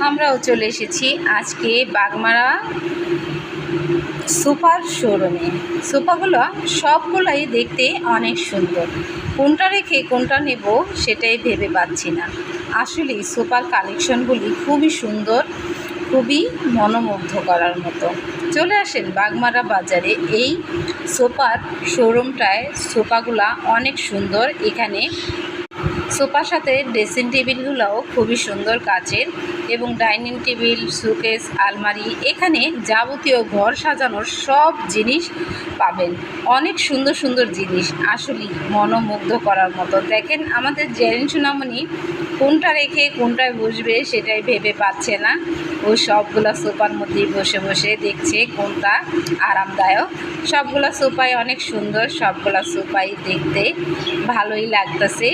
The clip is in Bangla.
আমরাও চলে এসেছি আজকে বাগমারা সোফার শোরুমে। সোফাগুলো সবগুলাই দেখতে অনেক সুন্দর, কোনটা রেখে কোনটা নেব সেটাই ভেবে পাচ্ছি না। আসলে সোফার কালেকশনগুলি খুবই সুন্দর, খুবই মনোমুগ্ধ করার মতো। চলে আসেন বাগমারা বাজারে, এই সোফার শোরুমটায় সোফাগুলা অনেক সুন্দর। এখানে সোফার সাথে ড্রেসিং টেবিলগুলোও খুবই সুন্দর কাচের, এবং ডাইনিং টেবিল, শোকেস, আলমারি, এখানে যাবতীয় ঘর সাজানোর সব জিনিস পাবেন। অনেক সুন্দর সুন্দর জিনিস, আসলেই মনোমুগ্ধ করার মতো। দেখেন আমাদের জেরিন সোনামণি কোনটা রেখে কোনটায় বসবে সেটাই ভেবে পাচ্ছে না। ও সবগুলো সোফার মধ্যেই বসে বসে দেখছে কোনটা আরামদায়ক। সবগুলো সোফাই অনেক সুন্দর, সবগুলো সোফাই দেখতে ভালোই লাগতেছে।